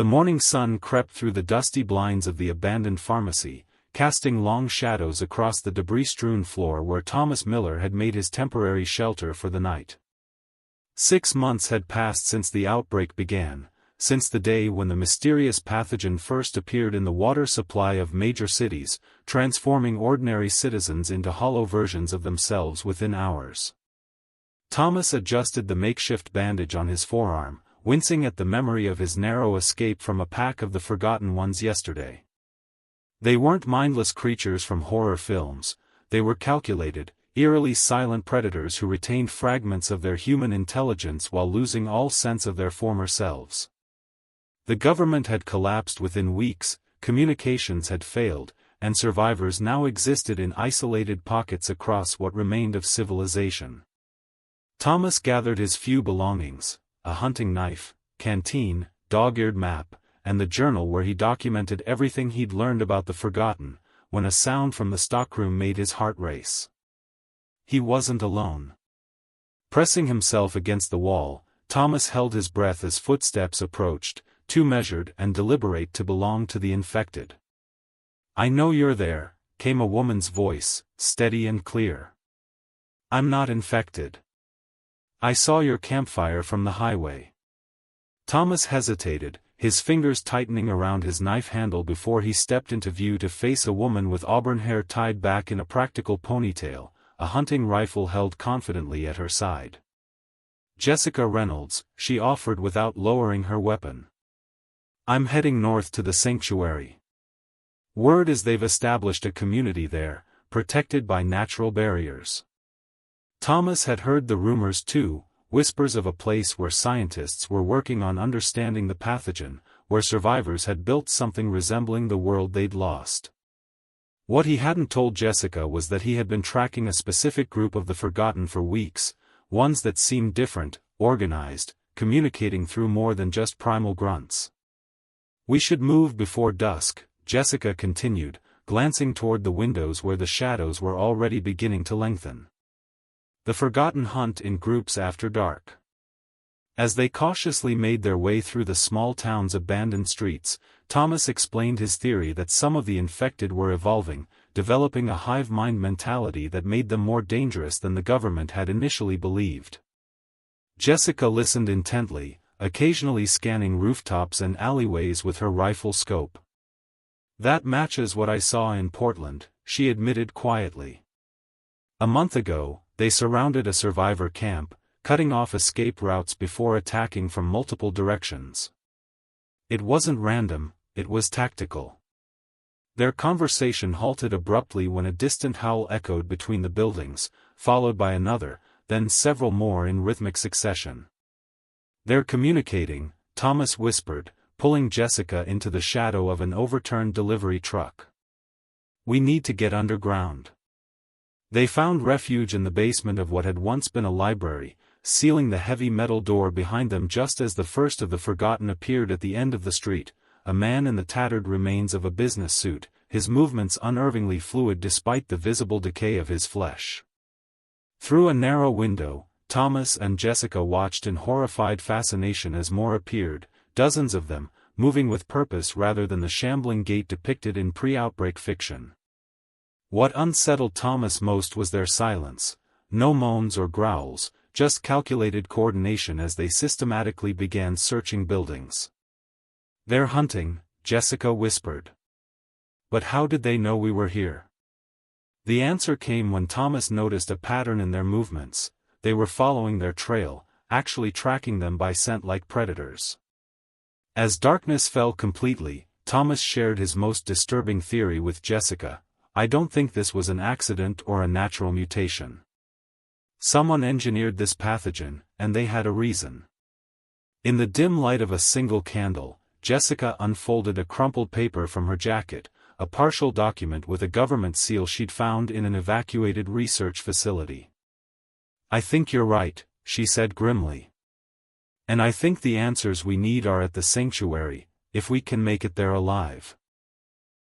The morning sun crept through the dusty blinds of the abandoned pharmacy, casting long shadows across the debris-strewn floor where Thomas Miller had made his temporary shelter for the night. 6 months had passed since the outbreak began, since the day when the mysterious pathogen first appeared in the water supply of major cities, transforming ordinary citizens into hollow versions of themselves within hours. Thomas adjusted the makeshift bandage on his forearm, wincing at the memory of his narrow escape from a pack of the forgotten ones yesterday. They weren't mindless creatures from horror films, they were calculated, eerily silent predators who retained fragments of their human intelligence while losing all sense of their former selves. The government had collapsed within weeks, communications had failed, and survivors now existed in isolated pockets across what remained of civilization. Thomas gathered his few belongings, a hunting knife, canteen, dog-eared map, and the journal where he documented everything he'd learned about the Forgotten, when a sound from the stockroom made his heart race. He wasn't alone. Pressing himself against the wall, Thomas held his breath as footsteps approached, too measured and deliberate to belong to the infected. "I know you're there," came a woman's voice, steady and clear. "I'm not infected. I saw your campfire from the highway." Thomas hesitated, his fingers tightening around his knife handle before he stepped into view to face a woman with auburn hair tied back in a practical ponytail, a hunting rifle held confidently at her side. "Jessica Reynolds," she offered without lowering her weapon. "I'm heading north to the sanctuary. Word is they've established a community there, protected by natural barriers." Thomas had heard the rumors too, whispers of a place where scientists were working on understanding the pathogen, where survivors had built something resembling the world they'd lost. What he hadn't told Jessica was that he had been tracking a specific group of the Forgotten for weeks, ones that seemed different, organized, communicating through more than just primal grunts. "We should move before dusk," Jessica continued, glancing toward the windows where the shadows were already beginning to lengthen. The Forgotten hunt in groups after dark. As they cautiously made their way through the small town's abandoned streets, Thomas explained his theory that some of the infected were evolving, developing a hive mind mentality that made them more dangerous than the government had initially believed. Jessica listened intently, occasionally scanning rooftops and alleyways with her rifle scope. "That matches what I saw in Portland," she admitted quietly. "A month ago, they surrounded a survivor camp, cutting off escape routes before attacking from multiple directions. It wasn't random, it was tactical." Their conversation halted abruptly when a distant howl echoed between the buildings, followed by another, then several more in rhythmic succession. "They're communicating," Thomas whispered, pulling Jessica into the shadow of an overturned delivery truck. "We need to get underground." They found refuge in the basement of what had once been a library, sealing the heavy metal door behind them just as the first of the Forgotten appeared at the end of the street, a man in the tattered remains of a business suit, his movements unnervingly fluid despite the visible decay of his flesh. Through a narrow window, Thomas and Jessica watched in horrified fascination as more appeared, dozens of them, moving with purpose rather than the shambling gait depicted in pre-outbreak fiction. What unsettled Thomas most was their silence, no moans or growls, just calculated coordination as they systematically began searching buildings. "They're hunting," Jessica whispered. "But how did they know we were here?" The answer came when Thomas noticed a pattern in their movements. They were following their trail, actually tracking them by scent like predators. As darkness fell completely, Thomas shared his most disturbing theory with Jessica. "I don't think this was an accident or a natural mutation. Someone engineered this pathogen, and they had a reason." In the dim light of a single candle, Jessica unfolded a crumpled paper from her jacket, a partial document with a government seal she'd found in an evacuated research facility. "I think you're right," she said grimly. "And I think the answers we need are at the sanctuary, if we can make it there alive."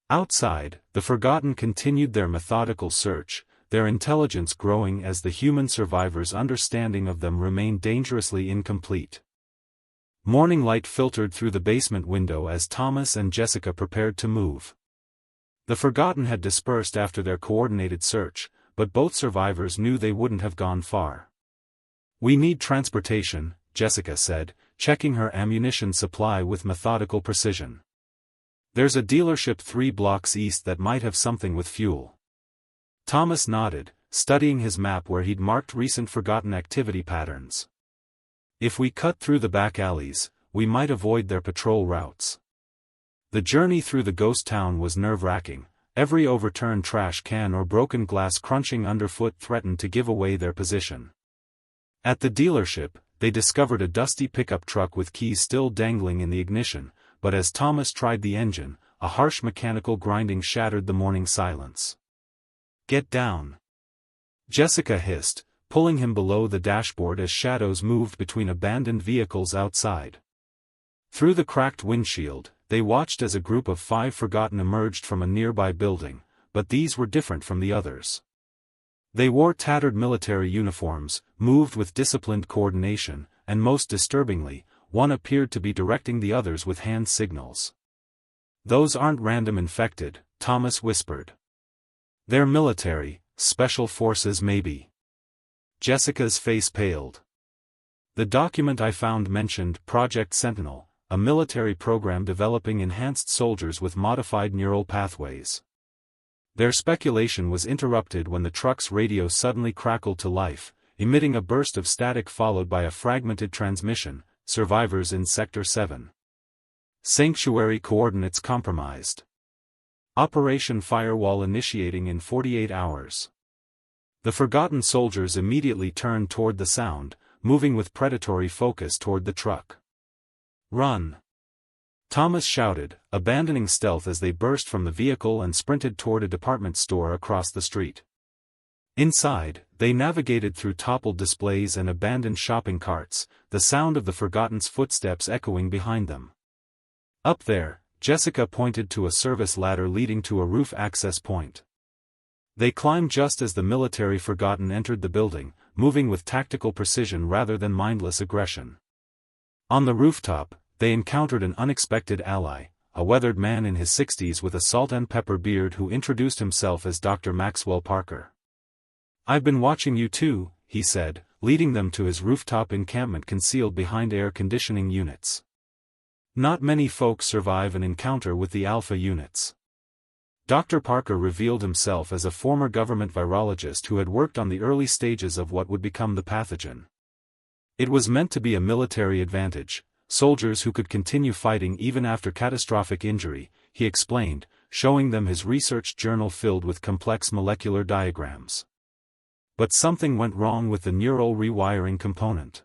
Outside, the Forgotten continued their methodical search, their intelligence growing as the human survivors' understanding of them remained dangerously incomplete. Morning light filtered through the basement window as Thomas and Jessica prepared to move. The Forgotten had dispersed after their coordinated search, but both survivors knew they wouldn't have gone far. "We need transportation," Jessica said, checking her ammunition supply with methodical precision. "There's a dealership 3 blocks east that might have something with fuel." Thomas nodded, studying his map where he'd marked recent Forgotten activity patterns. "If we cut through the back alleys, we might avoid their patrol routes." The journey through the ghost town was nerve-wracking. Every overturned trash can or broken glass crunching underfoot threatened to give away their position. At the dealership, they discovered a dusty pickup truck with keys still dangling in the ignition, but as Thomas tried the engine, a harsh mechanical grinding shattered the morning silence. "Get down!" Jessica hissed, pulling him below the dashboard as shadows moved between abandoned vehicles outside. Through the cracked windshield, they watched as a group of 5 Forgotten emerged from a nearby building, but these were different from the others. They wore tattered military uniforms, moved with disciplined coordination, and most disturbingly, one appeared to be directing the others with hand signals. "Those aren't random infected," Thomas whispered. "They're military, special forces maybe." Jessica's face paled. "The document I found mentioned Project Sentinel, a military program developing enhanced soldiers with modified neural pathways." Their speculation was interrupted when the truck's radio suddenly crackled to life, emitting a burst of static followed by a fragmented transmission. "Survivors in Sector 7. Sanctuary coordinates compromised. Operation Firewall initiating in 48 hours." The Forgotten soldiers immediately turned toward the sound, moving with predatory focus toward the truck. "Run!" Thomas shouted, abandoning stealth as they burst from the vehicle and sprinted toward a department store across the street. Inside, they navigated through toppled displays and abandoned shopping carts, the sound of the Forgotten's footsteps echoing behind them. Up there, Jessica pointed to a service ladder leading to a roof access point. They climbed just as the military Forgotten entered the building, moving with tactical precision rather than mindless aggression. On the rooftop, they encountered an unexpected ally, a weathered man in his 60s with a salt-and-pepper beard who introduced himself as Dr. Maxwell Parker. "I've been watching you too," he said, leading them to his rooftop encampment concealed behind air conditioning units. Not many folks survive an encounter with the Alpha units. Dr. Parker revealed himself as a former government virologist who had worked on the early stages of what would become the pathogen. It was meant to be a military advantage, soldiers who could continue fighting even after catastrophic injury, he explained, showing them his research journal filled with complex molecular diagrams. But something went wrong with the neural rewiring component.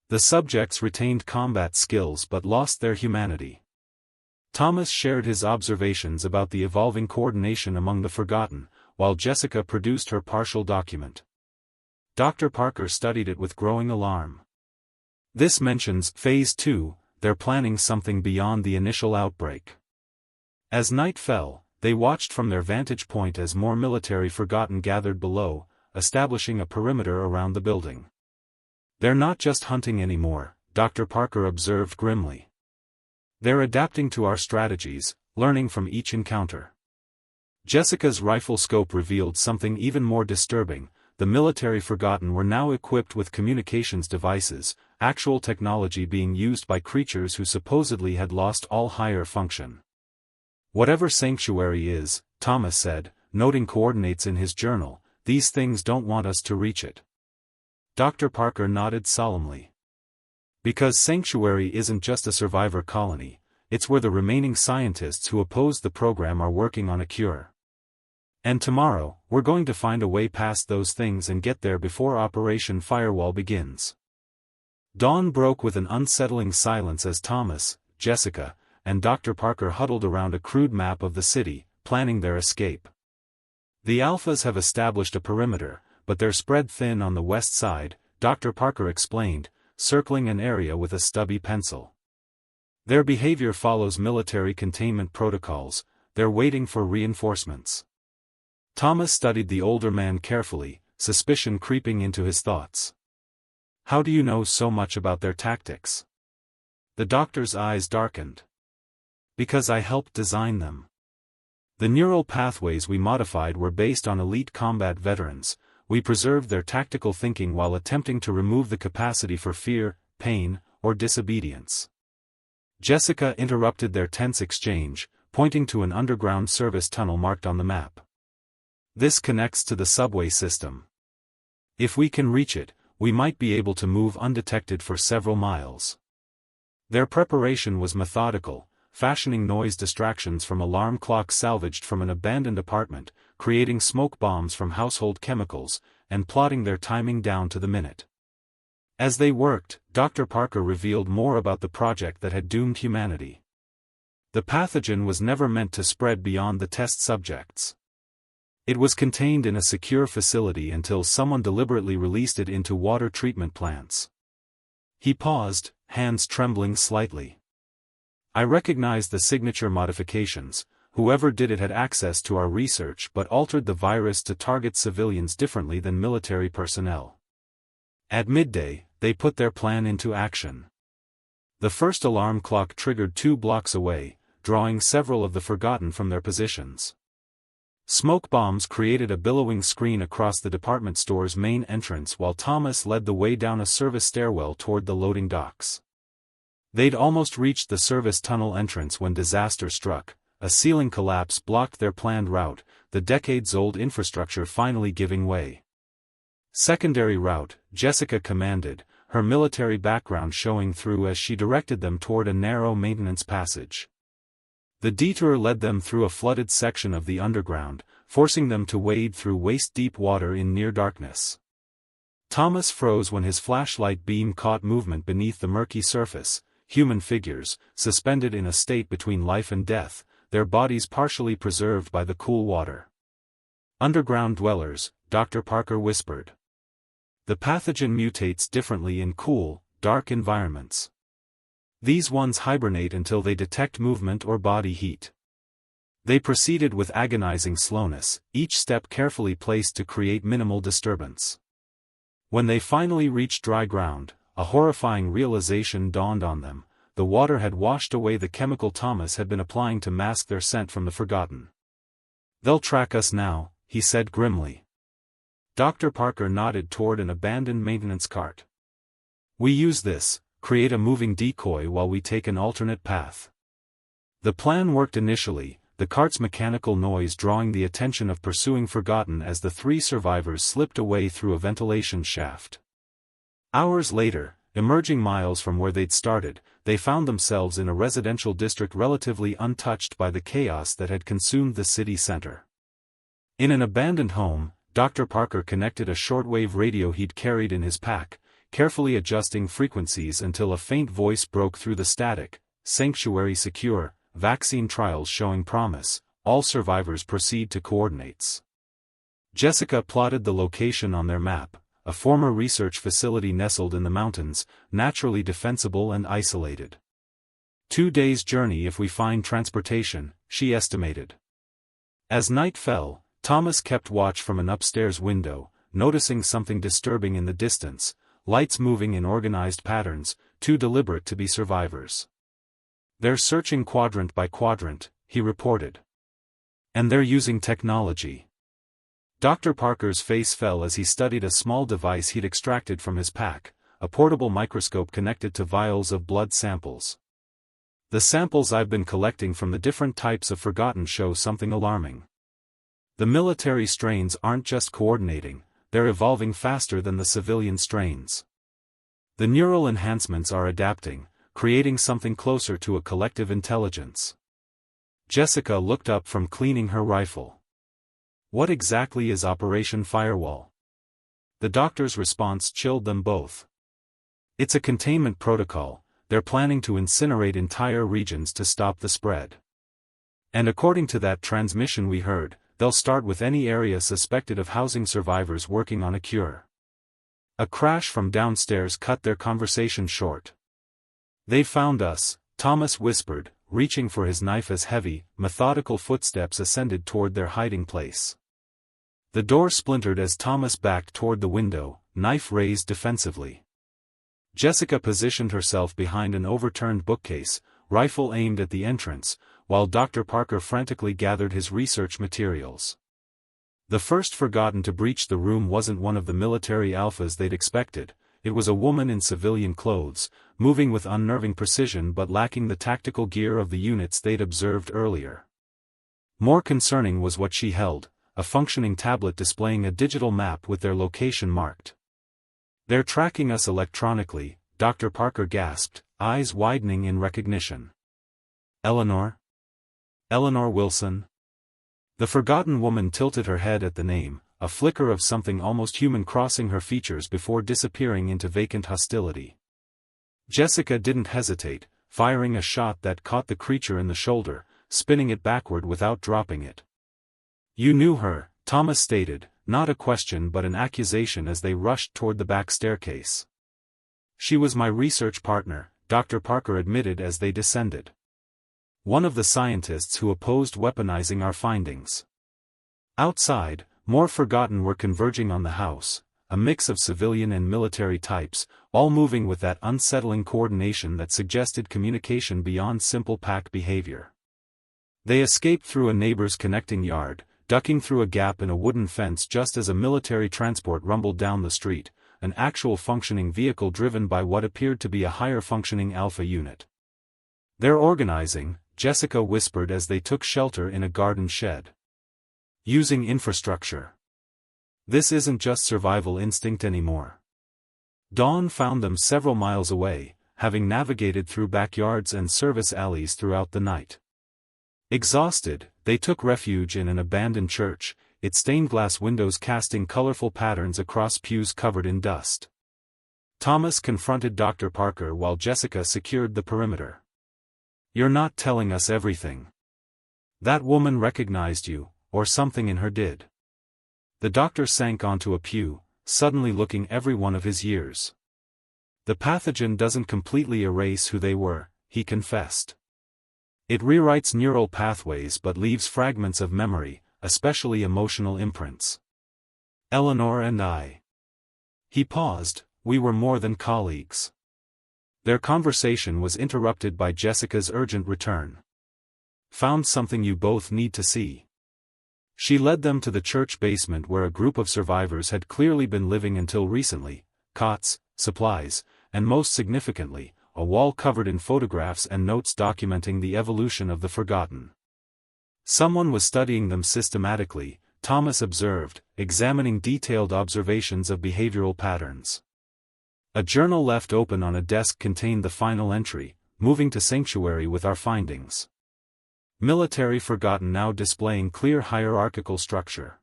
The subjects retained combat skills but lost their humanity. Thomas shared his observations about the evolving coordination among the Forgotten, while Jessica produced her partial document. Dr. Parker studied it with growing alarm. "This mentions Phase 2, they're planning something beyond the initial outbreak." As night fell, they watched from their vantage point as more military Forgotten gathered below, establishing a perimeter around the building. "They're not just hunting anymore," Dr. Parker observed grimly. "They're adapting to our strategies, learning from each encounter." Jessica's rifle scope revealed something even more disturbing. The military Forgotten were now equipped with communications devices, actual technology being used by creatures who supposedly had lost all higher function. "Whatever Sanctuary is," Thomas said, noting coordinates in his journal, "these things don't want us to reach it." Dr. Parker nodded solemnly. "Because Sanctuary isn't just a survivor colony, it's where the remaining scientists who opposed the program are working on a cure. And tomorrow, we're going to find a way past those things and get there before Operation Firewall begins." Dawn broke with an unsettling silence as Thomas, Jessica, and Dr. Parker huddled around a crude map of the city, planning their escape. "The Alphas have established a perimeter, but they're spread thin on the west side," Dr. Parker explained, circling an area with a stubby pencil. "Their behavior follows military containment protocols, they're waiting for reinforcements." Thomas studied the older man carefully, suspicion creeping into his thoughts. "How do you know so much about their tactics?" The doctor's eyes darkened. Because I helped design them. The neural pathways we modified were based on elite combat veterans. We preserved their tactical thinking while attempting to remove the capacity for fear, pain, or disobedience. Jessica interrupted their tense exchange, pointing to an underground service tunnel marked on the map. This connects to the subway system. If we can reach it, we might be able to move undetected for several miles. Their preparation was methodical, fashioning noise distractions from alarm clocks salvaged from an abandoned apartment, creating smoke bombs from household chemicals, and plotting their timing down to the minute. As they worked, Dr. Parker revealed more about the project that had doomed humanity. The pathogen was never meant to spread beyond the test subjects. It was contained in a secure facility until someone deliberately released it into water treatment plants. He paused, hands trembling slightly. I recognized the signature modifications. Whoever did it had access to our research but altered the virus to target civilians differently than military personnel. At midday, they put their plan into action. The first alarm clock triggered 2 blocks away, drawing several of the Forgotten from their positions. Smoke bombs created a billowing screen across the department store's main entrance while Thomas led the way down a service stairwell toward the loading docks. They'd almost reached the service tunnel entrance when disaster struck. A ceiling collapse blocked their planned route, the decades-old infrastructure finally giving way. Secondary route, Jessica commanded, her military background showing through as she directed them toward a narrow maintenance passage. The detour led them through a flooded section of the underground, forcing them to wade through waist-deep water in near darkness. Thomas froze when his flashlight beam caught movement beneath the murky surface. Human figures, suspended in a state between life and death, their bodies partially preserved by the cool water. Underground dwellers, Dr. Parker whispered. The pathogen mutates differently in cool, dark environments. These ones hibernate until they detect movement or body heat. They proceeded with agonizing slowness, each step carefully placed to create minimal disturbance. When they finally reached dry ground, a horrifying realization dawned on them. The water had washed away the chemical Thomas had been applying to mask their scent from the Forgotten. They'll track us now, he said grimly. Dr. Parker nodded toward an abandoned maintenance cart. We use this, create a moving decoy while we take an alternate path. The plan worked initially, the cart's mechanical noise drawing the attention of pursuing Forgotten as the 3 survivors slipped away through a ventilation shaft. Hours later, emerging miles from where they'd started, they found themselves in a residential district relatively untouched by the chaos that had consumed the city center. In an abandoned home, Dr. Parker connected a shortwave radio he'd carried in his pack, carefully adjusting frequencies until a faint voice broke through the static. Sanctuary secure, vaccine trials showing promise, all survivors proceed to coordinates. Jessica plotted the location on their map. A former research facility nestled in the mountains, naturally defensible and isolated. 2 days' journey if we find transportation, she estimated. As night fell, Thomas kept watch from an upstairs window, noticing something disturbing in the distance, lights moving in organized patterns, too deliberate to be survivors. They're searching quadrant by quadrant, he reported. And they're using technology. Dr. Parker's face fell as he studied a small device he'd extracted from his pack, a portable microscope connected to vials of blood samples. The samples I've been collecting from the different types of Forgotten show something alarming. The military strains aren't just coordinating, they're evolving faster than the civilian strains. The neural enhancements are adapting, creating something closer to a collective intelligence. Jessica looked up from cleaning her rifle. What exactly is Operation Firewall? The doctor's response chilled them both. It's a containment protocol. They're planning to incinerate entire regions to stop the spread. And according to that transmission we heard, they'll start with any area suspected of housing survivors working on a cure. A crash from downstairs cut their conversation short. They found us, Thomas whispered, reaching for his knife as heavy, methodical footsteps ascended toward their hiding place. The door splintered as Thomas backed toward the window, knife raised defensively. Jessica positioned herself behind an overturned bookcase, rifle aimed at the entrance, while Dr. Parker frantically gathered his research materials. The first forgotten to breach the room wasn't one of the military alphas they'd expected. It was a woman in civilian clothes, moving with unnerving precision but lacking the tactical gear of the units they'd observed earlier. More concerning was what she held, a functioning tablet displaying a digital map with their location marked. "They're tracking us electronically," Dr. Parker gasped, eyes widening in recognition. "Eleanor? Eleanor Wilson?" The forgotten woman tilted her head at the name, a flicker of something almost human crossing her features before disappearing into vacant hostility. Jessica didn't hesitate, firing a shot that caught the creature in the shoulder, spinning it backward without dropping it. "You knew her," Thomas stated, not a question but an accusation as they rushed toward the back staircase. "She was my research partner," Dr. Parker admitted as they descended. "One of the scientists who opposed weaponizing our findings." Outside, more forgotten were converging on the house, a mix of civilian and military types, all moving with that unsettling coordination that suggested communication beyond simple pack behavior. They escaped through a neighbor's connecting yard, ducking through a gap in a wooden fence just as a military transport rumbled down the street, an actual functioning vehicle driven by what appeared to be a higher-functioning Alpha unit. "They're organizing," Jessica whispered as they took shelter in a garden shed. "Using infrastructure. This isn't just survival instinct anymore." Dawn found them several miles away, having navigated through backyards and service alleys throughout the night. Exhausted, they took refuge in an abandoned church, its stained glass windows casting colorful patterns across pews covered in dust. Thomas confronted Dr. Parker while Jessica secured the perimeter. "You're not telling us everything. That woman recognized you, or something in her did." The doctor sank onto a pew, suddenly looking every one of his years. "The pathogen doesn't completely erase who they were," he confessed. "It rewrites neural pathways but leaves fragments of memory, especially emotional imprints. Eleanor and I." He paused. "We were more than colleagues." Their conversation was interrupted by Jessica's urgent return. "Found something you both need to see." She led them to the church basement where a group of survivors had clearly been living until recently: cots, supplies, and most significantly, a wall covered in photographs and notes documenting the evolution of the forgotten. Someone was studying them systematically, Thomas observed, examining detailed observations of behavioral patterns. A journal left open on a desk contained the final entry: "Moving to sanctuary with our findings. Military forgotten now displaying clear hierarchical structure.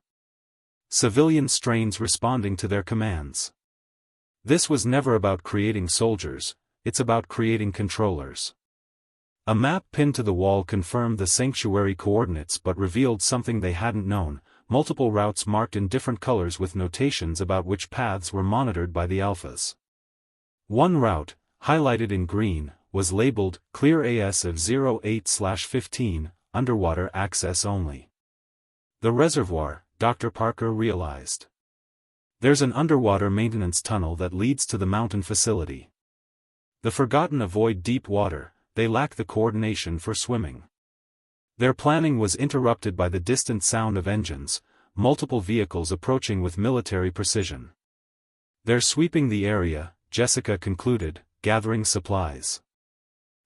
Civilian strains responding to their commands." This was never about creating soldiers, it's about creating controllers. A map pinned to the wall confirmed the sanctuary coordinates but revealed something they hadn't known: multiple routes marked in different colors with notations about which paths were monitored by the alphas. One route, highlighted in green, was labeled Clear AS of 08/15, underwater access only. The reservoir, Dr. Parker realized. There's an underwater maintenance tunnel that leads to the mountain facility. The forgotten avoid deep water, they lack the coordination for swimming. Their planning was interrupted by the distant sound of engines, multiple vehicles approaching with military precision. "They're sweeping the area," Jessica concluded, gathering supplies.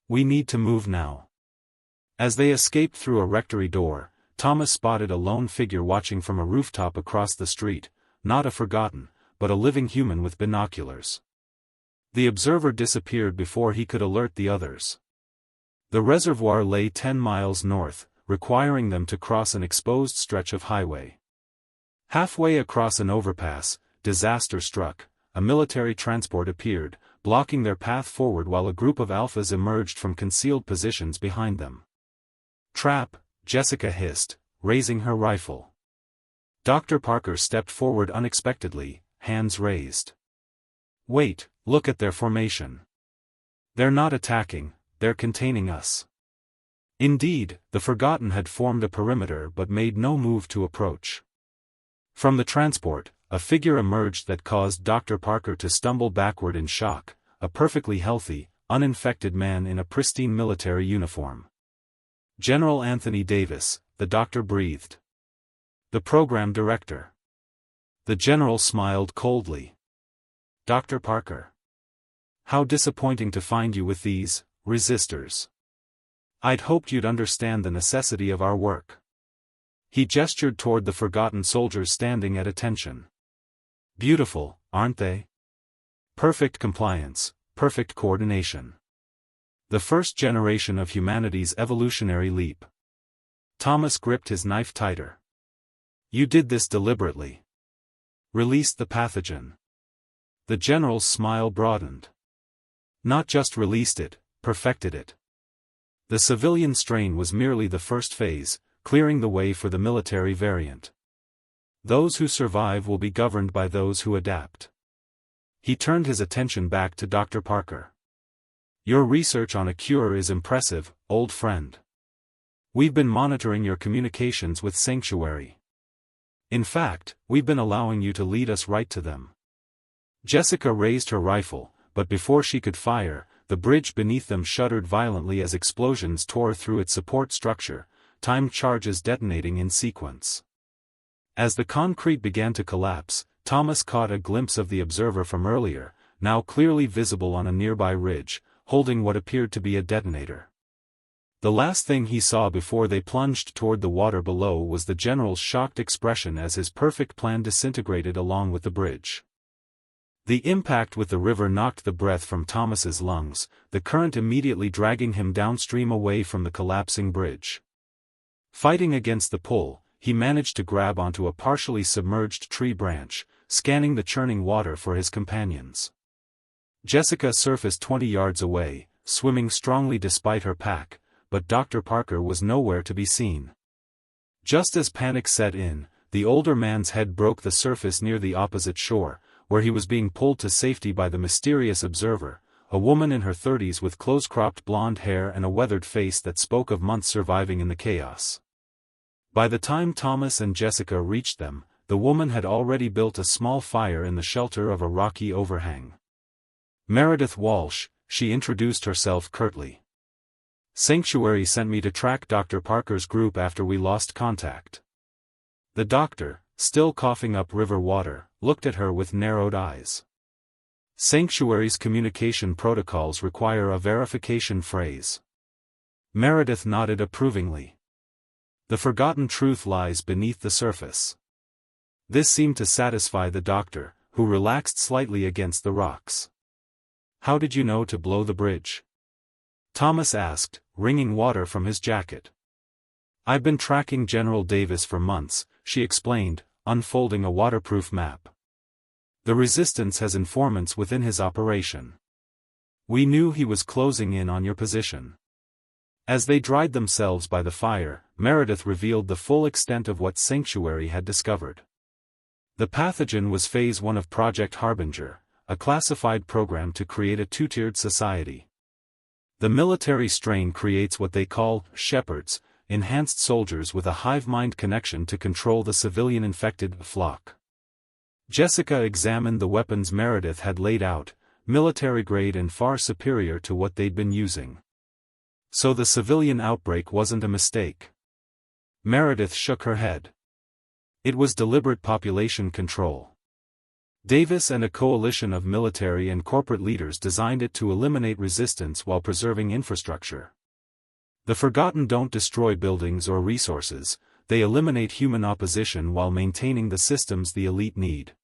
"We need to move now." As they escaped through a rectory door, Thomas spotted a lone figure watching from a rooftop across the street, not a forgotten, but a living human with binoculars. The observer disappeared before he could alert the others. The reservoir lay 10 miles north, requiring them to cross an exposed stretch of highway. Halfway across an overpass, disaster struck. A military transport appeared, blocking their path forward while a group of alphas emerged from concealed positions behind them. "Trap," Jessica hissed, raising her rifle. Dr. Parker stepped forward unexpectedly, hands raised. "Wait, look at their formation. They're not attacking, they're containing us." Indeed, the Forgotten had formed a perimeter but made no move to approach. From the transport, a figure emerged that caused Dr. Parker to stumble backward in shock, a perfectly healthy, uninfected man in a pristine military uniform. General Anthony Davis, the doctor breathed. The program director. The general smiled coldly. Dr. Parker. How disappointing to find you with these resistors. I'd hoped you'd understand the necessity of our work. He gestured toward the forgotten soldiers standing at attention. Beautiful, aren't they? Perfect compliance, perfect coordination. The first generation of humanity's evolutionary leap. Thomas gripped his knife tighter. You did this deliberately. Released the pathogen. The general's smile broadened. Not just released it, perfected it. The civilian strain was merely the first phase, clearing the way for the military variant. Those who survive will be governed by those who adapt. He turned his attention back to Dr. Parker. Your research on a cure is impressive, old friend. We've been monitoring your communications with Sanctuary. In fact, we've been allowing you to lead us right to them. Jessica raised her rifle, but before she could fire, the bridge beneath them shuddered violently as explosions tore through its support structure, timed charges detonating in sequence. As the concrete began to collapse, Thomas caught a glimpse of the observer from earlier, now clearly visible on a nearby ridge, holding what appeared to be a detonator. The last thing he saw before they plunged toward the water below was the general's shocked expression as his perfect plan disintegrated along with the bridge. The impact with the river knocked the breath from Thomas's lungs, the current immediately dragging him downstream away from the collapsing bridge. Fighting against the pull, he managed to grab onto a partially submerged tree branch, scanning the churning water for his companions. Jessica surfaced 20 yards away, swimming strongly despite her pack, but Dr. Parker was nowhere to be seen. Just as panic set in, the older man's head broke the surface near the opposite shore, where he was being pulled to safety by the mysterious observer, a woman in her 30s with close-cropped blonde hair and a weathered face that spoke of months surviving in the chaos. By the time Thomas and Jessica reached them, the woman had already built a small fire in the shelter of a rocky overhang. Meredith Walsh, she introduced herself curtly. Sanctuary sent me to track Dr. Parker's group after we lost contact. The doctor, still coughing up river water, looked at her with narrowed eyes. Sanctuary's communication protocols require a verification phrase. Meredith nodded approvingly. The forgotten truth lies beneath the surface. This seemed to satisfy the doctor, who relaxed slightly against the rocks. How did you know to blow the bridge? Thomas asked, wringing water from his jacket. I've been tracking General Davis for months, she explained, unfolding a waterproof map. The resistance has informants within his operation. We knew he was closing in on your position. As they dried themselves by the fire, Meredith revealed the full extent of what Sanctuary had discovered. The pathogen was Phase 1 of Project Harbinger, a classified program to create a two-tiered society. The military strain creates what they call shepherds, enhanced soldiers with a hive-mind connection to control the civilian-infected flock. Jessica examined the weapons Meredith had laid out, military-grade and far superior to what they'd been using. So the civilian outbreak wasn't a mistake. Meredith shook her head. It was deliberate population control. Davis and a coalition of military and corporate leaders designed it to eliminate resistance while preserving infrastructure. The Forgotten don't destroy buildings or resources, they eliminate human opposition while maintaining the systems the elite need.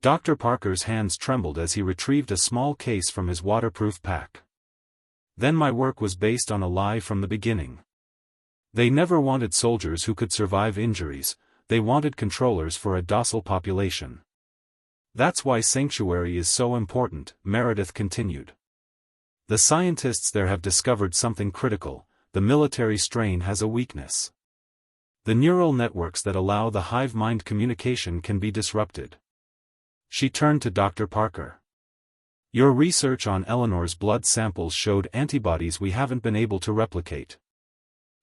Dr. Parker's hands trembled as he retrieved a small case from his waterproof pack. Then my work was based on a lie from the beginning. They never wanted soldiers who could survive injuries, they wanted controllers for a docile population. That's why Sanctuary is so important, Meredith continued. The scientists there have discovered something critical: the military strain has a weakness. The neural networks that allow the hive-mind communication can be disrupted. She turned to Dr. Parker. Your research on Eleanor's blood samples showed antibodies we haven't been able to replicate.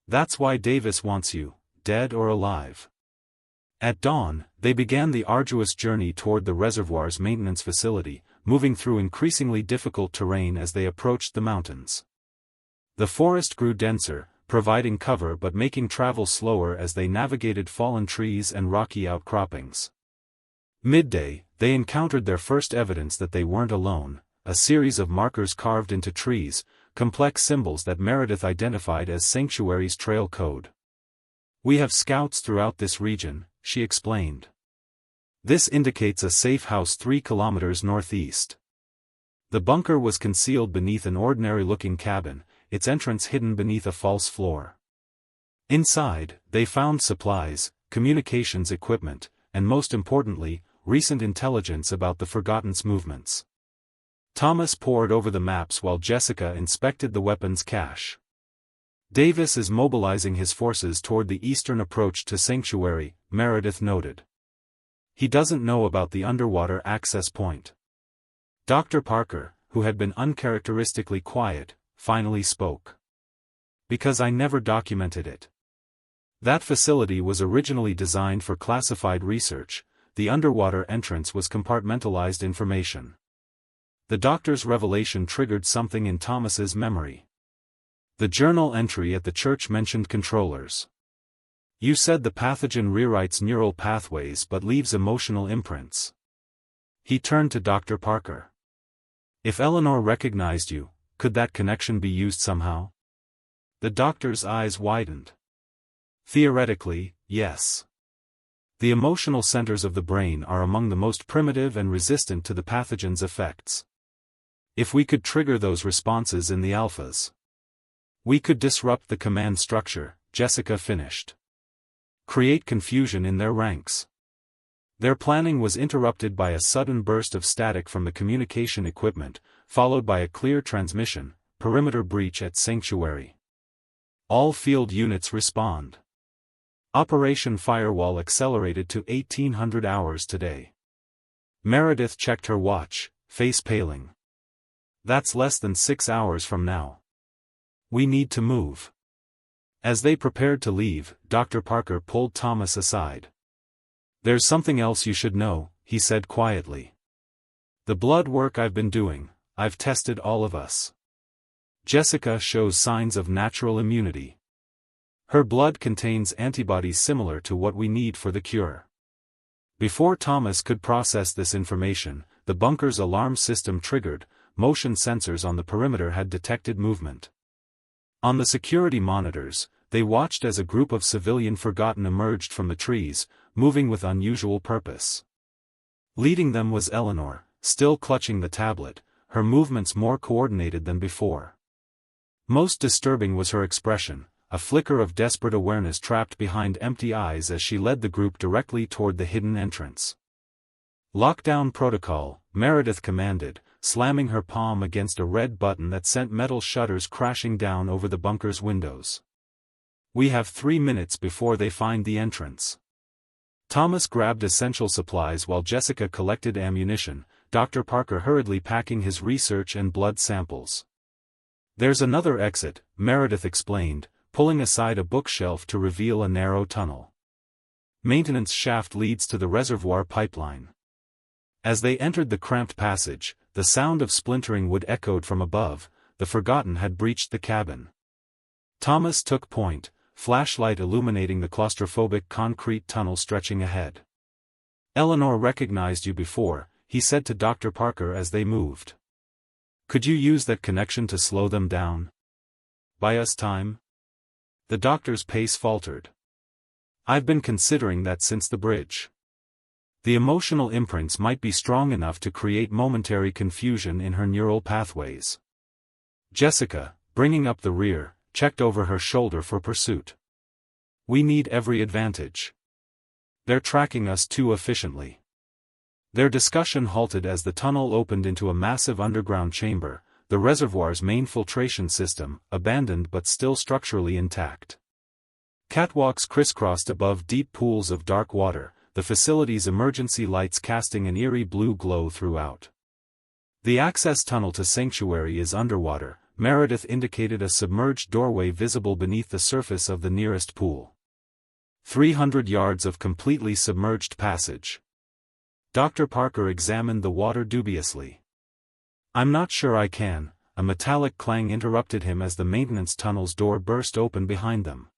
That's why Davis wants you, dead or alive. At dawn, they began the arduous journey toward the reservoir's maintenance facility, moving through increasingly difficult terrain as they approached the mountains. The forest grew denser, providing cover but making travel slower as they navigated fallen trees and rocky outcroppings. Midday, they encountered their first evidence that they weren't alone, a series of markers carved into trees, complex symbols that Meredith identified as Sanctuary's trail code. "We have scouts throughout this region," she explained. "This indicates a safe house 3 kilometers northeast." The bunker was concealed beneath an ordinary-looking cabin, its entrance hidden beneath a false floor. Inside, they found supplies, communications equipment, and most importantly, recent intelligence about the Forgotten's movements. Thomas pored over the maps while Jessica inspected the weapons cache. "Davis is mobilizing his forces toward the eastern approach to Sanctuary," Meredith noted. "He doesn't know about the underwater access point." Dr. Parker, who had been uncharacteristically quiet, finally spoke. "Because I never documented it. That facility was originally designed for classified research. The underwater entrance was compartmentalized information." The doctor's revelation triggered something in Thomas's memory. The journal entry at the church mentioned controllers. "You said the pathogen rewrites neural pathways but leaves emotional imprints." He turned to Dr. Parker. "If Eleanor recognized you, could that connection be used somehow?" The doctor's eyes widened. "Theoretically, yes. The emotional centers of the brain are among the most primitive and resistant to the pathogen's effects. If we could trigger those responses in the alphas, we could disrupt the command structure," Jessica finished. "Create confusion in their ranks." Their planning was interrupted by a sudden burst of static from the communication equipment, followed by a clear transmission: "Perimeter breach at Sanctuary. All field units respond. Operation Firewall accelerated to 1800 hours today." Meredith checked her watch, face paling. "That's less than 6 hours from now. We need to move." As they prepared to leave, Dr. Parker pulled Thomas aside. "There's something else you should know," he said quietly. "The blood work I've been doing, I've tested all of us. Jessica shows signs of natural immunity. Her blood contains antibodies similar to what we need for the cure." Before Thomas could process this information, the bunker's alarm system triggered. Motion sensors on the perimeter had detected movement. On the security monitors, they watched as a group of civilian Forgotten emerged from the trees, moving with unusual purpose. Leading them was Eleanor, still clutching the tablet, her movements more coordinated than before. Most disturbing was her expression, a flicker of desperate awareness trapped behind empty eyes as she led the group directly toward the hidden entrance. "Lockdown protocol," Meredith commanded, slamming her palm against a red button that sent metal shutters crashing down over the bunker's windows. "We have 3 minutes before they find the entrance." Thomas grabbed essential supplies while Jessica collected ammunition, Dr. Parker hurriedly packing his research and blood samples. "There's another exit," Meredith explained, pulling aside a bookshelf to reveal a narrow tunnel. "Maintenance shaft leads to the reservoir pipeline." As they entered the cramped passage, the sound of splintering wood echoed from above. The Forgotten had breached the cabin. Thomas took point, flashlight illuminating the claustrophobic concrete tunnel stretching ahead. "Eleanor recognized you before," he said to Dr. Parker as they moved. "Could you use that connection to slow them down? Buy us time?" The doctor's pace faltered. "I've been considering that since the bridge. The emotional imprints might be strong enough to create momentary confusion in her neural pathways." Jessica, bringing up the rear, checked over her shoulder for pursuit. "We need every advantage. They're tracking us too efficiently." Their discussion halted as the tunnel opened into a massive underground chamber, the reservoir's main filtration system, abandoned but still structurally intact. Catwalks crisscrossed above deep pools of dark water, the facility's emergency lights casting an eerie blue glow throughout. "The access tunnel to Sanctuary is underwater," Meredith indicated a submerged doorway visible beneath the surface of the nearest pool. 300 yards of completely submerged passage. Dr. Parker examined the water dubiously. I'm not sure I can, a metallic clang interrupted him as the maintenance tunnel's door burst open behind them.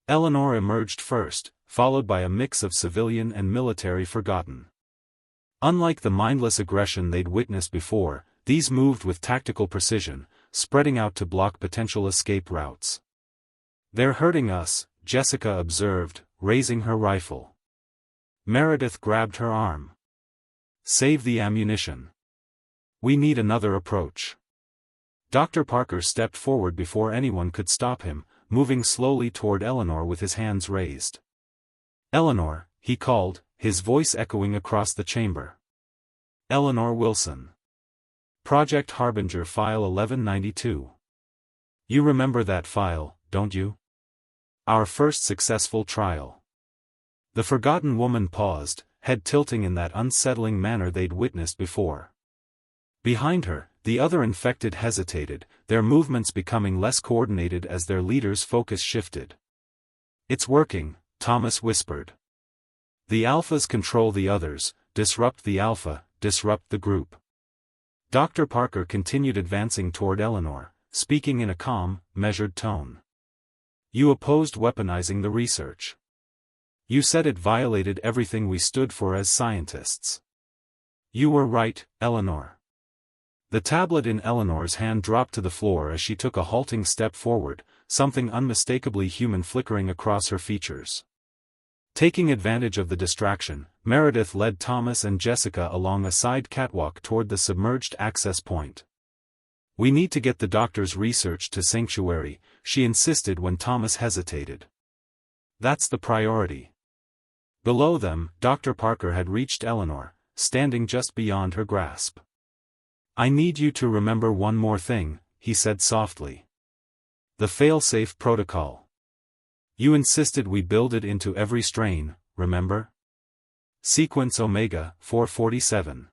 Eleanor emerged first, followed by a mix of civilian and military forgotten. Unlike the mindless aggression they'd witnessed before, these moved with tactical precision, spreading out to block potential escape routes. "They're hurting us," Jessica observed, raising her rifle. Meredith grabbed her arm. "Save the ammunition. We need another approach." Dr. Parker stepped forward before anyone could stop him, moving slowly toward Eleanor with his hands raised. "Eleanor," he called, his voice echoing across the chamber. "Eleanor Wilson. Project Harbinger File 1192. You remember that file, don't you? Our first successful trial." The forgotten woman paused, head tilting in that unsettling manner they'd witnessed before. Behind her, the other infected hesitated, their movements becoming less coordinated as their leader's focus shifted. "It's working," Thomas whispered. "The alphas control the others, disrupt the alpha, disrupt the group." Dr. Parker continued advancing toward Eleanor, speaking in a calm, measured tone. "You opposed weaponizing the research. You said it violated everything we stood for as scientists. You were right, Eleanor." The tablet in Eleanor's hand dropped to the floor as she took a halting step forward, something unmistakably human flickering across her features. Taking advantage of the distraction, Meredith led Thomas and Jessica along a side catwalk toward the submerged access point. "We need to get the doctor's research to Sanctuary," she insisted when Thomas hesitated. "That's the priority." Below them, Dr. Parker had reached Eleanor, standing just beyond her grasp. "I need you to remember one more thing," he said softly. "The fail-safe protocol. You insisted we build it into every strain, remember? Sequence Omega 447.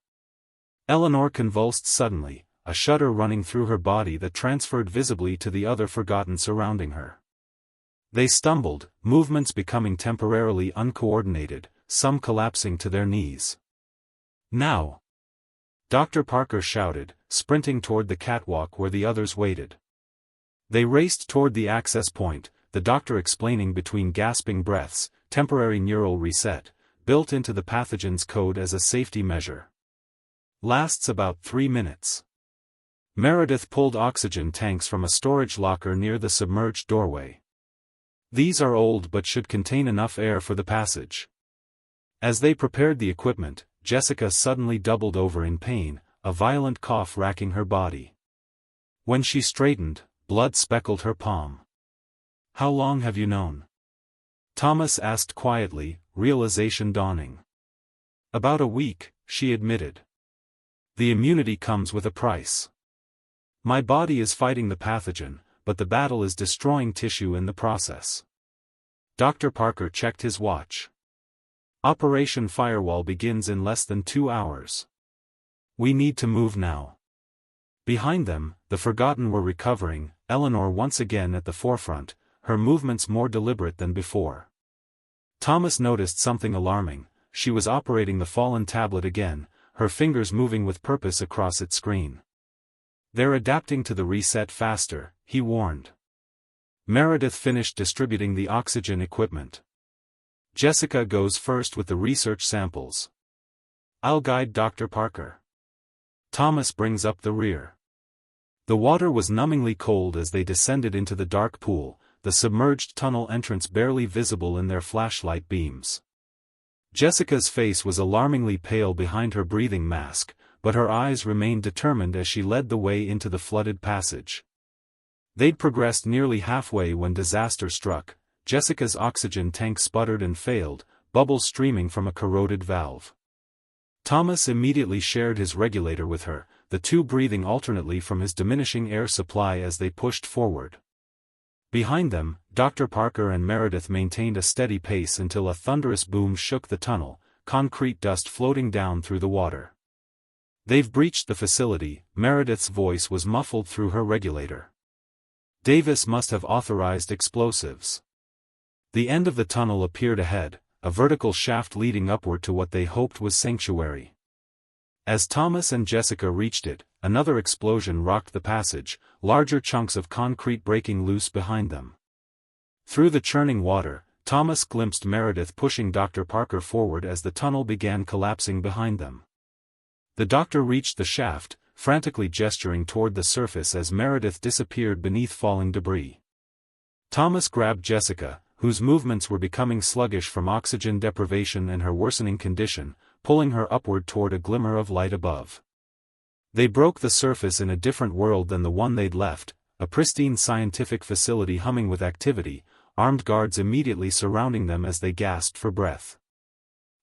Eleanor convulsed suddenly, a shudder running through her body that transferred visibly to the other forgotten surrounding her. They stumbled, movements becoming temporarily uncoordinated, some collapsing to their knees. "Now!" Dr. Parker shouted, sprinting toward the catwalk where the others waited. They raced toward the access point, the doctor explaining between gasping breaths, temporary neural reset, built into the pathogen's code as a safety measure. Lasts about 3 minutes. Meredith pulled oxygen tanks from a storage locker near the submerged doorway. "These are old but should contain enough air for the passage." As they prepared the equipment, Jessica suddenly doubled over in pain, a violent cough racking her body. When she straightened, blood speckled her palm. "How long have you known?" Thomas asked quietly, realization dawning. "About a week," she admitted. "The immunity comes with a price. My body is fighting the pathogen, but the battle is destroying tissue in the process." Dr. Parker checked his watch. "Operation Firewall begins in less than 2 hours. We need to move now." Behind them, the forgotten were recovering, Eleanor once again at the forefront, her movements more deliberate than before. Thomas noticed something alarming. She was operating the fallen tablet again, her fingers moving with purpose across its screen. "They're adapting to the reset faster," he warned. Meredith finished distributing the oxygen equipment. "Jessica goes first with the research samples. I'll guide Dr. Parker. Thomas brings up the rear." The water was numbingly cold as they descended into the dark pool, the submerged tunnel entrance barely visible in their flashlight beams. Jessica's face was alarmingly pale behind her breathing mask, but her eyes remained determined as she led the way into the flooded passage. They'd progressed nearly halfway when disaster struck. Jessica's oxygen tank sputtered and failed, bubbles streaming from a corroded valve. Thomas immediately shared his regulator with her, the two breathing alternately from his diminishing air supply as they pushed forward. Behind them, Dr. Parker and Meredith maintained a steady pace until a thunderous boom shook the tunnel, concrete dust floating down through the water. "They've breached the facility," Meredith's voice was muffled through her regulator. "Davis must have authorized explosives." The end of the tunnel appeared ahead, a vertical shaft leading upward to what they hoped was Sanctuary. As Thomas and Jessica reached it, another explosion rocked the passage, larger chunks of concrete breaking loose behind them. Through the churning water, Thomas glimpsed Meredith pushing Dr. Parker forward as the tunnel began collapsing behind them. The doctor reached the shaft, frantically gesturing toward the surface as Meredith disappeared beneath falling debris. Thomas grabbed Jessica, whose movements were becoming sluggish from oxygen deprivation and her worsening condition, pulling her upward toward a glimmer of light above. They broke the surface in a different world than the one they'd left, a pristine scientific facility humming with activity, armed guards immediately surrounding them as they gasped for breath.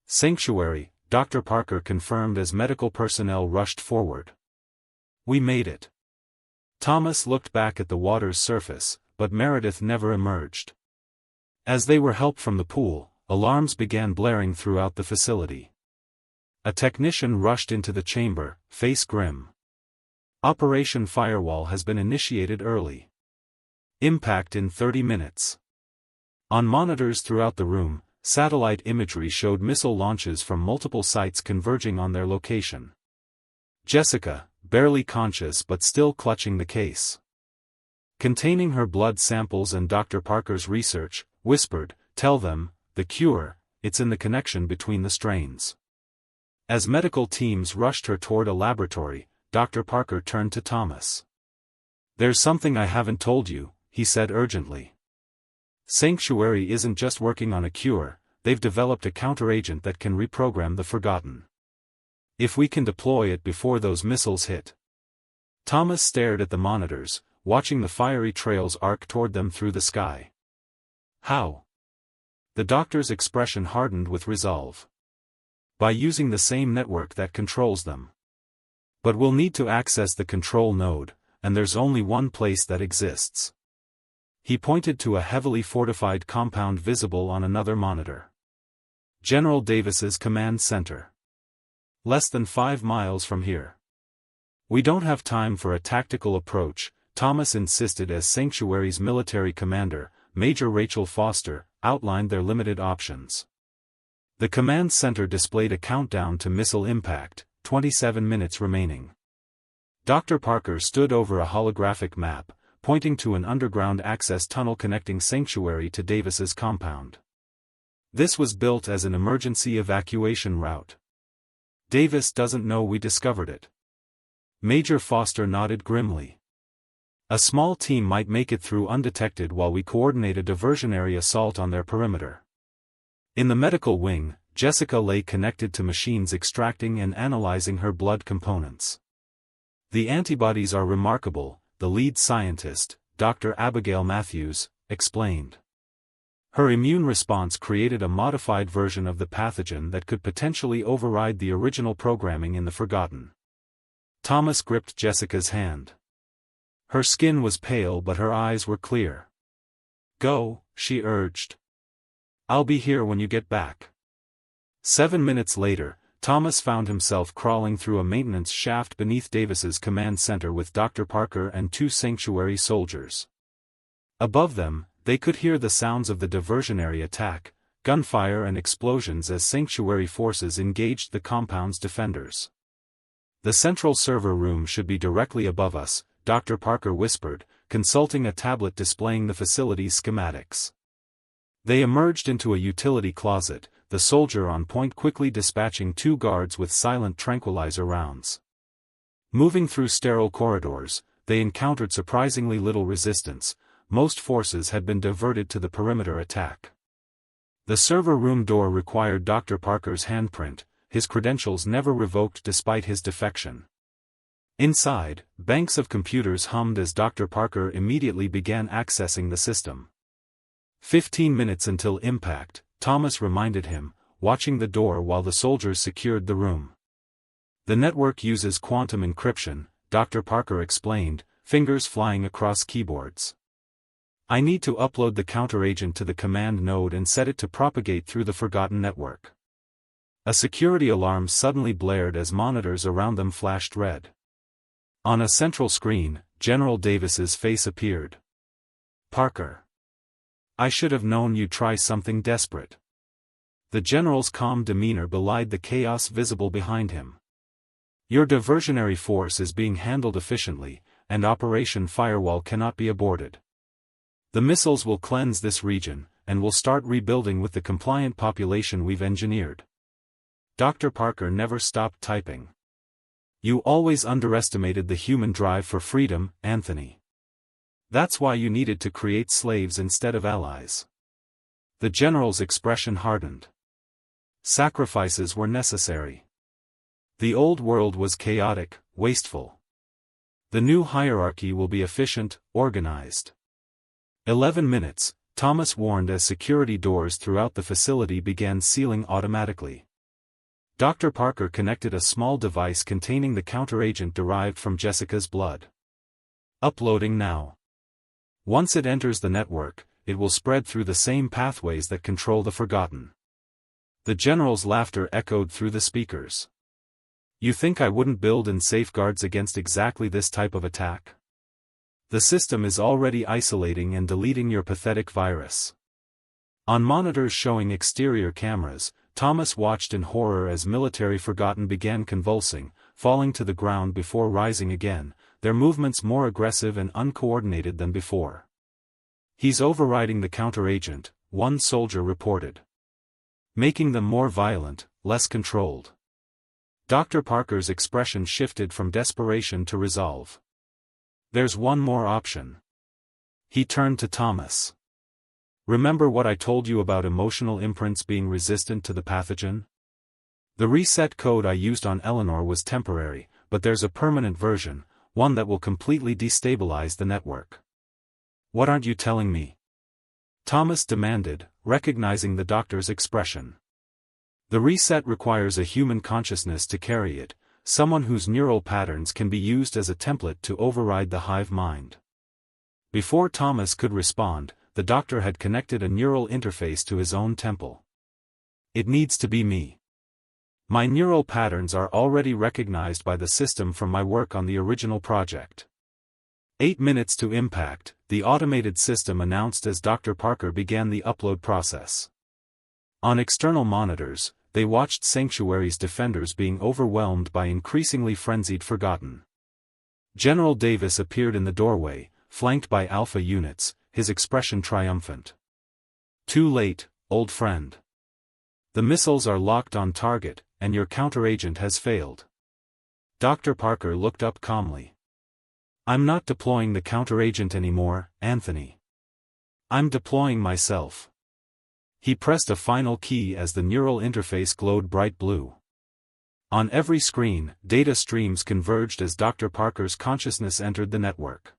"Sanctuary," Dr. Parker confirmed as medical personnel rushed forward. "We made it." Thomas looked back at the water's surface, but Meredith never emerged. As they were helped from the pool, alarms began blaring throughout the facility. A technician rushed into the chamber, face grim. "Operation Firewall has been initiated early. Impact in 30 minutes. On monitors throughout the room, satellite imagery showed missile launches from multiple sites converging on their location. Jessica, barely conscious but still clutching the case, containing her blood samples and Dr. Parker's research, whispered, "Tell them, the cure, it's in the connection between the strains." As medical teams rushed her toward a laboratory, Dr. Parker turned to Thomas. "There's something I haven't told you," he said urgently. "Sanctuary isn't just working on a cure, they've developed a counteragent that can reprogram the Forgotten. If we can deploy it before those missiles hit." Thomas stared at the monitors, watching the fiery trails arc toward them through the sky. "How?" The doctor's expression hardened with resolve. "By using the same network that controls them. But we'll need to access the control node, and there's only one place that exists." He pointed to a heavily fortified compound visible on another monitor. "General Davis's command center. Less than 5 miles from here." "We don't have time for a tactical approach," Thomas insisted as Sanctuary's military commander, Major Rachel Foster, outlined their limited options. The command center displayed a countdown to missile impact, 27 minutes remaining. Dr. Parker stood over a holographic map, pointing to an underground access tunnel connecting Sanctuary to Davis's compound. "This was built as an emergency evacuation route. Davis doesn't know we discovered it." Major Foster nodded grimly. "A small team might make it through undetected while we coordinate a diversionary assault on their perimeter." In the medical wing, Jessica lay connected to machines extracting and analyzing her blood components. "The antibodies are remarkable," the lead scientist, Dr. Abigail Matthews, explained. "Her immune response created a modified version of the pathogen that could potentially override the original programming in the Forgotten." Thomas gripped Jessica's hand. Her skin was pale but her eyes were clear. "Go," she urged. "I'll be here when you get back." 7 minutes later, Thomas found himself crawling through a maintenance shaft beneath Davis's command center with Dr. Parker and 2 Sanctuary soldiers. Above them, they could hear the sounds of the diversionary attack, gunfire and explosions as Sanctuary forces engaged the compound's defenders. "The central server room should be directly above us," Dr. Parker whispered, consulting a tablet displaying the facility's schematics. They emerged into a utility closet, the soldier on point quickly dispatching 2 guards with silent tranquilizer rounds. Moving through sterile corridors, they encountered surprisingly little resistance. Most forces had been diverted to the perimeter attack. The server room door required Dr. Parker's handprint, his credentials never revoked despite his defection. Inside, banks of computers hummed as Dr. Parker immediately began accessing the system. 15 minutes until impact, Thomas reminded him, watching the door while the soldiers secured the room. "The network uses quantum encryption," Dr. Parker explained, fingers flying across keyboards. "I need to upload the counteragent to the command node and set it to propagate through the Forgotten network." A security alarm suddenly blared as monitors around them flashed red. On a central screen, General Davis's face appeared. "Parker. I should have known you'd try something desperate." The general's calm demeanor belied the chaos visible behind him. Your diversionary force is being handled efficiently, and Operation Firewall cannot be aborted. The missiles will cleanse this region, and will start rebuilding with the compliant population we've engineered. Dr. Parker never stopped typing. You always underestimated the human drive for freedom, Anthony. That's why you needed to create slaves instead of allies. The general's expression hardened. Sacrifices were necessary. The old world was chaotic, wasteful. The new hierarchy will be efficient, organized. 11 minutes, Thomas warned as security doors throughout the facility began sealing automatically. Dr. Parker connected a small device containing the counteragent derived from Jessica's blood. Uploading now. Once it enters the network, it will spread through the same pathways that control the Forgotten. The general's laughter echoed through the speakers. You think I wouldn't build in safeguards against exactly this type of attack? The system is already isolating and deleting your pathetic virus. On monitors showing exterior cameras, Thomas watched in horror as military Forgotten began convulsing, falling to the ground before rising again, their movements more aggressive and uncoordinated than before. He's overriding the counteragent, one soldier reported. Making them more violent, less controlled. Dr. Parker's expression shifted from desperation to resolve. There's one more option. He turned to Thomas. Remember what I told you about emotional imprints being resistant to the pathogen? The reset code I used on Eleanor was temporary, but there's a permanent version, one that will completely destabilize the network. What aren't you telling me? Thomas demanded, recognizing the doctor's expression. The reset requires a human consciousness to carry it, someone whose neural patterns can be used as a template to override the hive mind. Before Thomas could respond, the doctor had connected a neural interface to his own temple. It needs to be me. My neural patterns are already recognized by the system from my work on the original project. 8 minutes to impact, the automated system announced as Dr. Parker began the upload process. On external monitors, they watched Sanctuary's defenders being overwhelmed by increasingly frenzied Forgotten. General Davis appeared in the doorway, flanked by Alpha units, his expression triumphant. Too late, old friend. The missiles are locked on target, and your counteragent has failed. Dr. Parker looked up calmly. I'm not deploying the counteragent anymore, Anthony. I'm deploying myself. He pressed a final key as the neural interface glowed bright blue. On every screen, data streams converged as Dr. Parker's consciousness entered the network.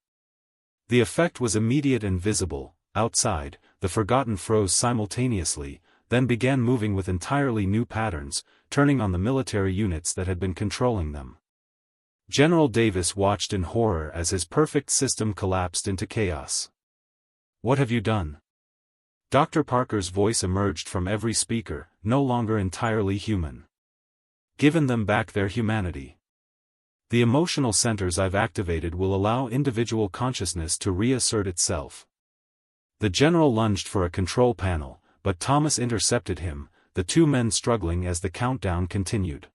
The effect was immediate and visible. Outside, the Forgotten froze simultaneously, then began moving with entirely new patterns, turning on the military units that had been controlling them. General Davis watched in horror as his perfect system collapsed into chaos. What have you done? Dr. Parker's voice emerged from every speaker, no longer entirely human. Given them back their humanity. The emotional centers I've activated will allow individual consciousness to reassert itself. The general lunged for a control panel, but Thomas intercepted him, the two men struggling as the countdown continued.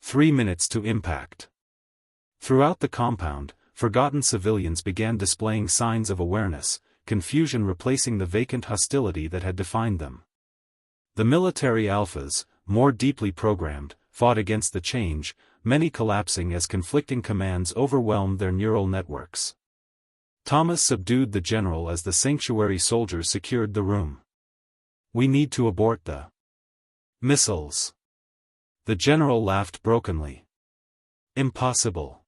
3 minutes to impact. Throughout the compound, Forgotten civilians began displaying signs of awareness, confusion replacing the vacant hostility that had defined them. The military alphas, more deeply programmed, fought against the change, many collapsing as conflicting commands overwhelmed their neural networks. Thomas subdued the general as the Sanctuary soldiers secured the room. We need to abort the missiles. The general laughed brokenly. Impossible.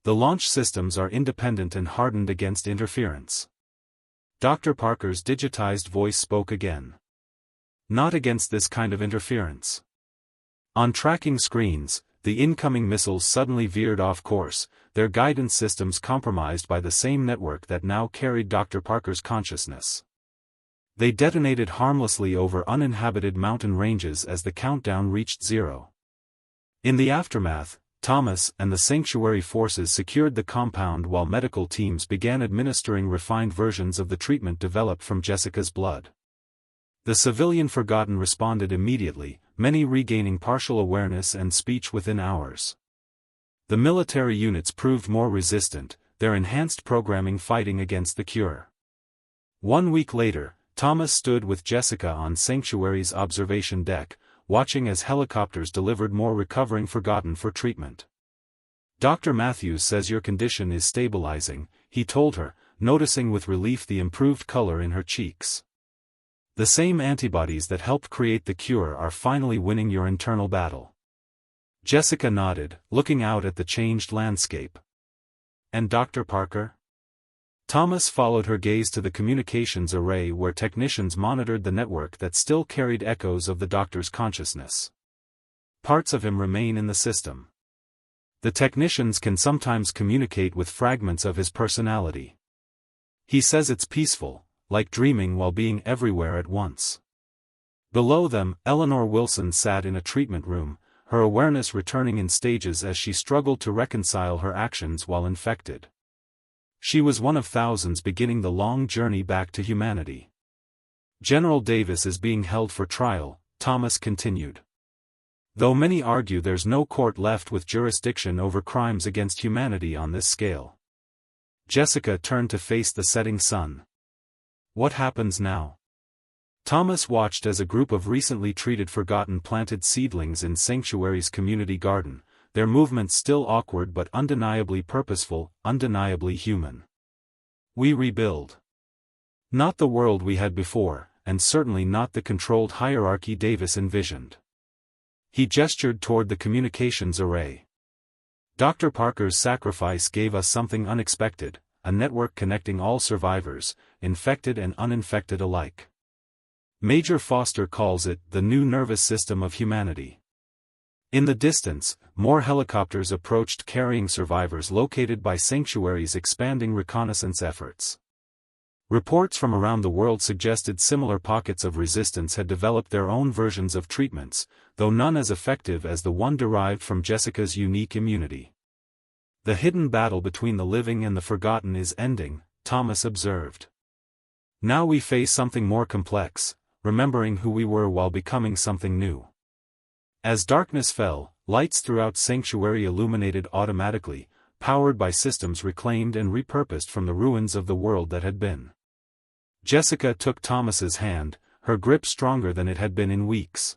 The launch systems are independent and hardened against interference. Dr. Parker's digitized voice spoke again. Not against this kind of interference. On tracking screens, the incoming missiles suddenly veered off course, their guidance systems compromised by the same network that now carried Dr. Parker's consciousness. They detonated harmlessly over uninhabited mountain ranges as the countdown reached 0. In the aftermath, Thomas and the Sanctuary forces secured the compound while medical teams began administering refined versions of the treatment developed from Jessica's blood. The civilian Forgotten responded immediately, many regaining partial awareness and speech within hours. The military units proved more resistant, their enhanced programming fighting against the cure. 1 week later, Thomas stood with Jessica on Sanctuary's observation deck, watching as helicopters delivered more recovering forgotten for treatment. "Dr. Matthews says your condition is stabilizing," he told her, noticing with relief the improved color in her cheeks. "The same antibodies that helped create the cure are finally winning your internal battle." Jessica nodded, looking out at the changed landscape. "And Dr. Parker?" Thomas followed her gaze to the communications array where technicians monitored the network that still carried echoes of the doctor's consciousness. "Parts of him remain in the system. The technicians can sometimes communicate with fragments of his personality. He says it's peaceful, like dreaming while being everywhere at once." Below them, Eleanor Wilson sat in a treatment room, her awareness returning in stages as she struggled to reconcile her actions while infected. She was one of thousands beginning the long journey back to humanity. "General Davis is being held for trial," Thomas continued. "Though many argue there's no court left with jurisdiction over crimes against humanity on this scale." Jessica turned to face the setting sun. "What happens now?" Thomas watched as a group of recently treated forgotten planted seedlings in Sanctuary's community garden, their movements still awkward but undeniably purposeful, undeniably human. "We rebuild. Not the world we had before, and certainly not the controlled hierarchy Davis envisioned." He gestured toward the communications array. "Dr. Parker's sacrifice gave us something unexpected, a network connecting all survivors, infected and uninfected alike. Major Foster calls it the new nervous system of humanity." In the distance, more helicopters approached carrying survivors located by Sanctuary's expanding reconnaissance efforts. Reports from around the world suggested similar pockets of resistance had developed their own versions of treatments, though none as effective as the one derived from Jessica's unique immunity. "The hidden battle between the living and the forgotten is ending," Thomas observed. "Now we face something more complex, remembering who we were while becoming something new." As darkness fell, lights throughout Sanctuary illuminated automatically, powered by systems reclaimed and repurposed from the ruins of the world that had been. Jessica took Thomas's hand, her grip stronger than it had been in weeks.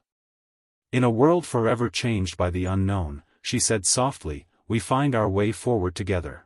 "In a world forever changed by the unknown," she said softly, "we find our way forward together."